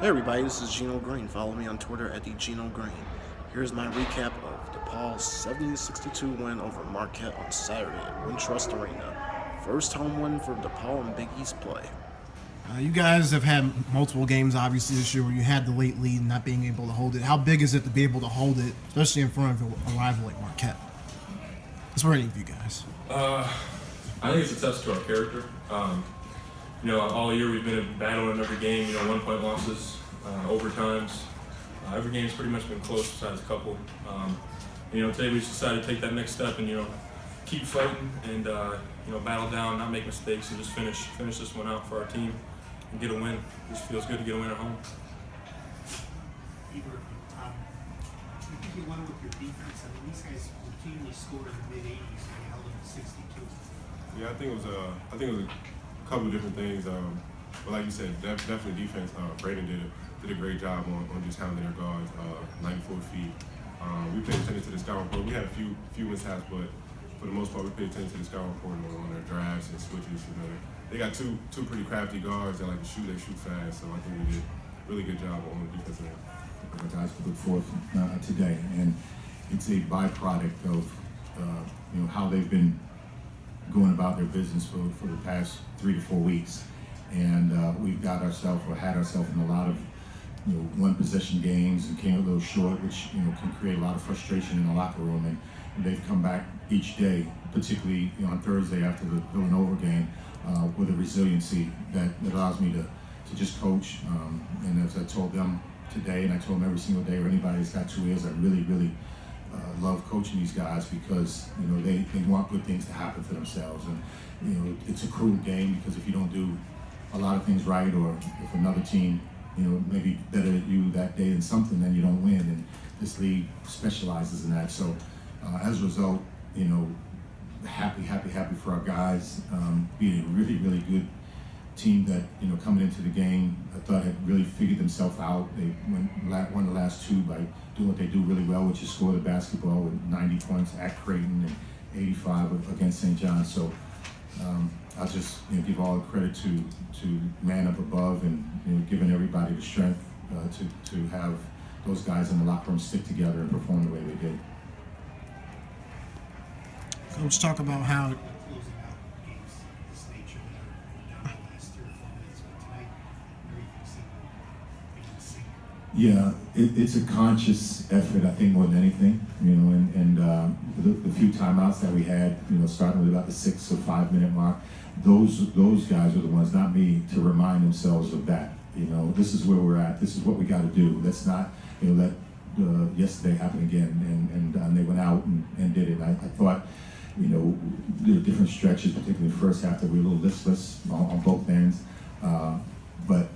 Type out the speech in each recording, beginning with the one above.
Hey everybody, this is Gino Green. Follow me on Twitter at @GinoGreen. Here's my recap of DePaul's 70-62 win over Marquette on Saturday at Wintrust Arena. First home win for DePaul in Big East play. You guys have had multiple games, obviously, this year where you had the late lead and not being able to hold it. How big is it to be able to hold it, especially in front of a rival like Marquette? It's for any of you guys. I think it's a test to our character. All year we've been battling every game, 1-point losses, overtimes. Every game's pretty much been close besides a couple. Today we just decided to take that next step and, keep fighting and, battle down, not make mistakes, and just finish this one out for our team and get a win. It just feels good to get a win at home. You think you won with your defense? I mean, these guys routinely scored in the mid-80s and they held them to 62. Yeah, I think it was a couple of different things. But like you said, definitely defense. Braden did a great job on just handling their guards, 94 feet. We paid attention to the scout report. We had a few mishaps, but for the most part, we paid attention to the scout report on their drives and switches. They got two pretty crafty guards that like to shoot. They shoot fast, so I think we did a really good job on the defensive end. Our guys put forth today, and it's a byproduct of how they've been going about their business for the past 3 to 4 weeks, and we've had ourselves in a lot of one possession games and came a little short, which can create a lot of frustration in the locker room, and they've come back each day, particularly on Thursday after the Villanova game, with a resiliency that allows me to just coach, and as I told them today, and I told them every single day, or anybody that's got 2 ears, I really love coaching these guys because they want good things to happen for themselves, and it's a cruel game because if you don't do a lot of things right, or if another team maybe better at you that day in something, then you don't win, and this league specializes in that. So as a result, happy for our guys, being a really good team that coming into the game, I thought had really figured themselves out. They won the last 2 by doing what they do really well, which is score the basketball with 90 points at Creighton and 85 against St. John. So I'll just give all the credit to man up above and giving everybody the strength to have those guys in the locker room stick together and perform the way they did. Coach, talk about how Closing out games of this nature that are down the last 3 or 4 minutes, but tonight everything seemed in sync. Yeah, it's a conscious effort, I think, more than anything. And the few timeouts that we had, starting with about the 6 or 5 minute mark, those guys are the ones, not me, to remind themselves of that. This is where we're at. This is what we got to do. Let's not, let yesterday happen again. And they went out and did it. I thought, there were different stretches, particularly the first half, that we were a little listless on both ends. But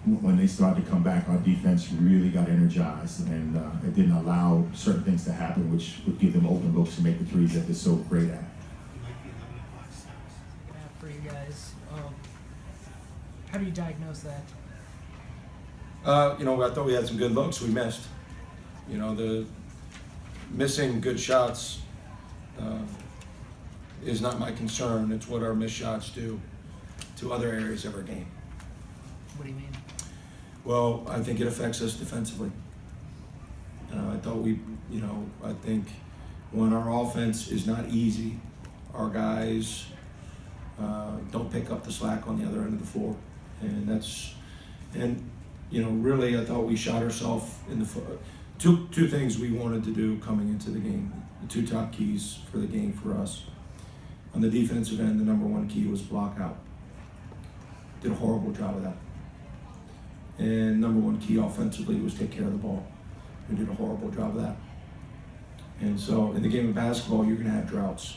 when they started to come back, our defense really got energized, and it didn't allow certain things to happen, which would give them open looks to make the threes that they're so great at. You like the 11 o'clock starts. For you guys, how do you diagnose that? I thought we had some good looks we missed. The missing good shots is not my concern. It's what our missed shots do to other areas of our game. What do you mean? Well, I think it affects us defensively. I think when our offense is not easy, our guys don't pick up the slack on the other end of the floor. Really, I thought we shot ourselves in the foot. Two things we wanted to do coming into the game, the 2 top keys for the game for us. On the defensive end, the number 1 key was block out. Did a horrible job of that. And number 1 key offensively was take care of the ball. We did a horrible job of that. And so in the game of basketball, you're going to have droughts.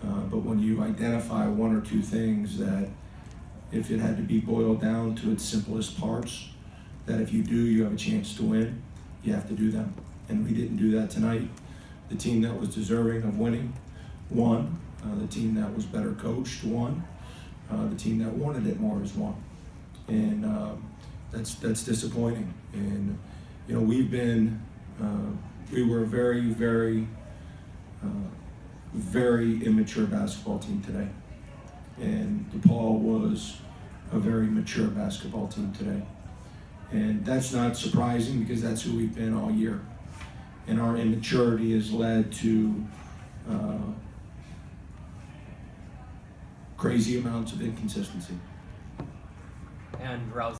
But when you identify 1 or 2 things that, if it had to be boiled down to its simplest parts, that if you do, you have a chance to win, you have to do them. And we didn't do that tonight. The team that was deserving of winning won. The team that was better coached won. The team that wanted it more has won. And that's disappointing. And we were a very immature basketball team today, and DePaul was a very mature basketball team today. And that's not surprising because that's who we've been all year. And our immaturity has led to crazy amounts of inconsistency. And Rouse